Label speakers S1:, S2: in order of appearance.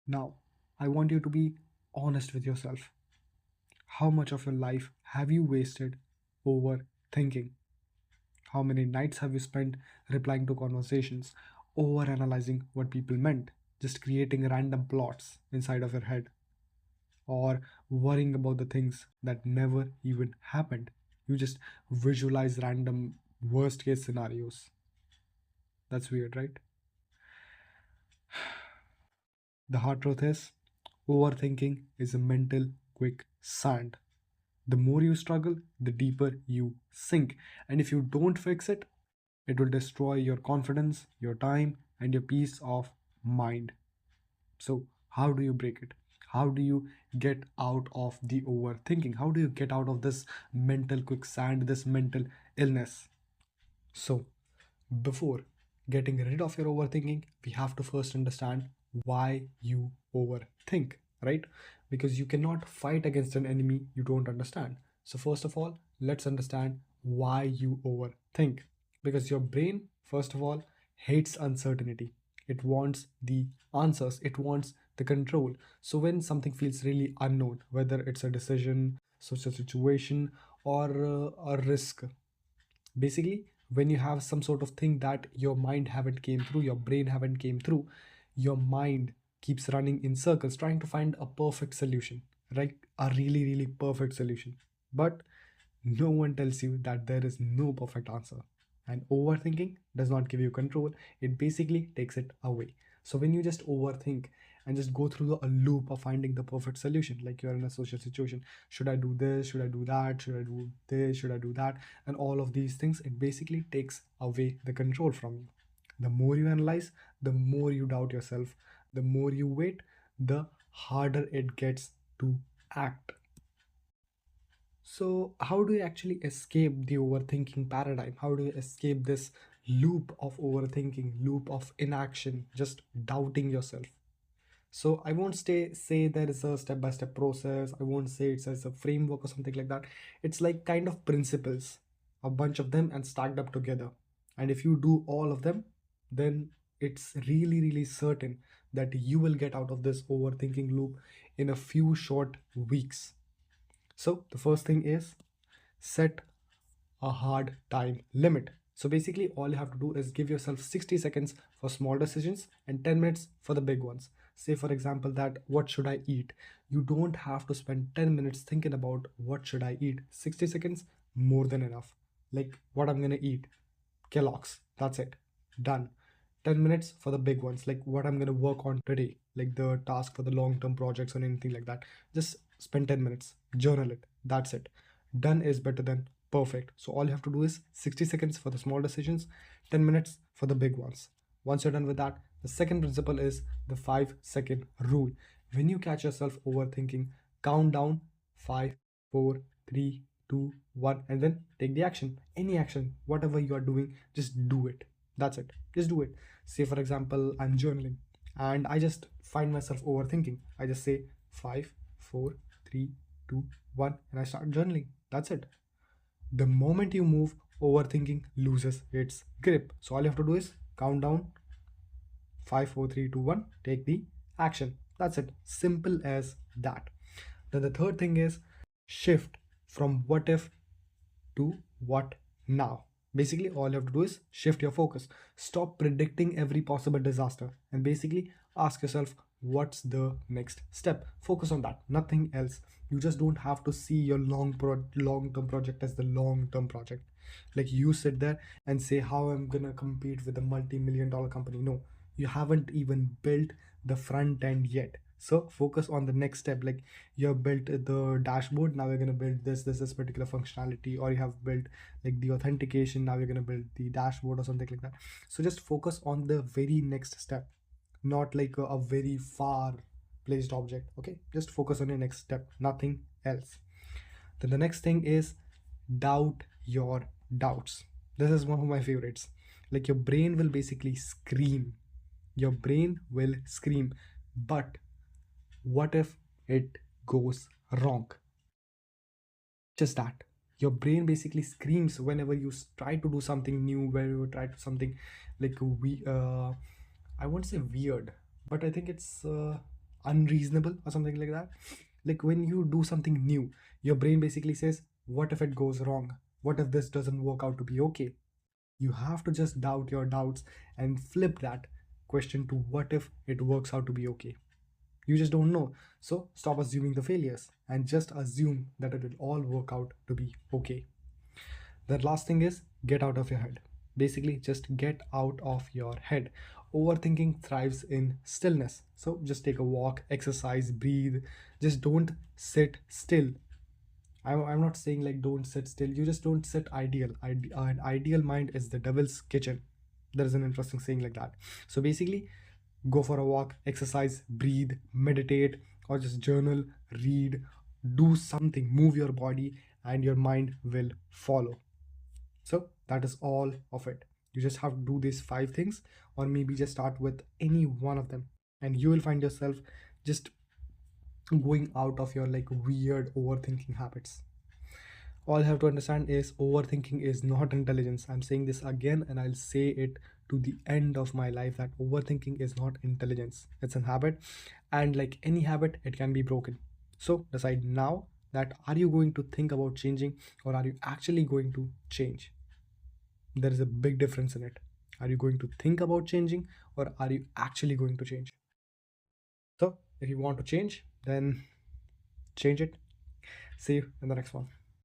S1: Now, I want you to be honest with yourself. How much of your life have you wasted overthinking? How many nights have you spent replying to conversations, overanalyzing what people meant, just creating random plots inside of your head, or worrying about the things that never even happened? You just visualize random worst case scenarios. That's weird, right? The hard truth is, overthinking is a mental quicksand. The more you struggle, the deeper you sink. And if you don't fix it, it will destroy your confidence, your time, and your peace of mind. So, how do you break it? How do you get out of the overthinking? How do you get out of this mental quicksand, this mental illness? So, before getting rid of your overthinking, we have to first understand why you overthink, right? Because you cannot fight against an enemy you don't understand. So, first of all, let's understand why you overthink. Because your brain, first of all, hates uncertainty. It wants the answers, it wants the control. So, when something feels really unknown, whether it's a decision, social situation, or a risk, basically when you have some sort of thing that your mind haven't came through, your brain haven't came through, your mind keeps running in circles trying to find a perfect solution, right? A really really perfect solution. But no one tells you that there is no perfect answer. And overthinking does not give you control, it basically takes it away. So when you just overthink and just go through a loop of finding the perfect solution, like you're in a social situation, should I do this, should I do that, should I do this, should I do that, and all of these things, it basically takes away the control from you. The more you analyze, the more you doubt yourself, the more you wait, the harder it gets to act. So, how do you actually escape the overthinking paradigm? How do you escape this loop of overthinking, loop of inaction, just doubting yourself? So, I won't say there is a step by step process. I won't say it's as a framework or something like that. It's like kind of principles, a bunch of them and stacked up together. And if you do all of them, then it's really, really certain that you will get out of this overthinking loop in a few short weeks. So, the first thing is set a hard time limit. So basically, all you have to do is give yourself 60 seconds for small decisions and 10 minutes for the big ones. Say, for example, that what should I eat? You don't have to spend 10 minutes thinking about what should I eat. 60 seconds, more than enough. Like what I'm gonna eat. Kellogg's. That's it. Done. 10 minutes for the big ones, like what I'm gonna work on today, like the task for the long-term projects or anything like that. Just spend 10 minutes, journal it. That's it. Done is better than perfect. So all you have to do is 60 seconds for the small decisions, 10 minutes for the big ones. Once you're done with that, the second principle is the 5-second rule. When you catch yourself overthinking, count down 5, 4, 3, 2, 1, and then take the action. Any action, whatever you are doing, just do it. That's it. Just do it. Say, for example, I'm journaling and I just find myself overthinking. I just say 5, 4, 3, 2, 1, and I start journaling. That's it. The moment you move, overthinking loses its grip. So all you have to do is count down 5, 4, 3, 2, 1, take the action. That's it. Simple as that. Then the third thing is shift from what if to what now. Basically, all you have to do is shift your focus. Stop predicting every possible disaster and basically ask yourself, what's the next step? Focus on that, nothing else. You just don't have to see your long-term project as the long-term project. Like you sit there and say, how I'm gonna compete with a multi-million dollar company. No, you haven't even built the front end yet. So focus on the next step. Like you have built the dashboard, now you're going to build this particular functionality, or you have built like the authentication, now you're going to build the dashboard or something like that. So just focus on the very next step, not like a very far placed object. Okay, just focus on your next step, nothing else. Then the next thing is doubt your doubts. This is one of my favorites. Like your brain will basically scream, your brain will scream, but what if it goes wrong? Just that. Your brain basically screams whenever you try to do something new, where you try to something like we I won't say weird, but I think it's unreasonable or something like that. Like when you do something new, your brain basically says, what if it goes wrong? What if this doesn't work out to be okay? You have to just doubt your doubts and flip that question to what if it works out to be okay. You just don't know. So stop assuming the failures and just assume that it will all work out to be okay. The last thing is get out of your head. Basically, just get out of your head. Overthinking thrives in stillness. So just take a walk, exercise, breathe. Just don't sit still. I'm not saying like don't sit still. You just don't sit ideal. An ideal mind is the devil's kitchen. There is an interesting saying like that. So basically, go for a walk, exercise, breathe, meditate, or just journal, read, do something, move your body, and your mind will follow. So that is all of it. You just have to do these five things, or maybe just start with any one of them, and you will find yourself just going out of your like weird overthinking habits. All you have to understand is overthinking is not intelligence. I'm saying this again and I'll say it to the end of my life that overthinking is not intelligence. It's a habit, and like any habit, it can be broken. So decide now that are you going to think about changing or are you actually going to change? There is a big difference in it. Are you going to think about changing or are you actually going to change? So if you want to change, then change it. See you in the next one.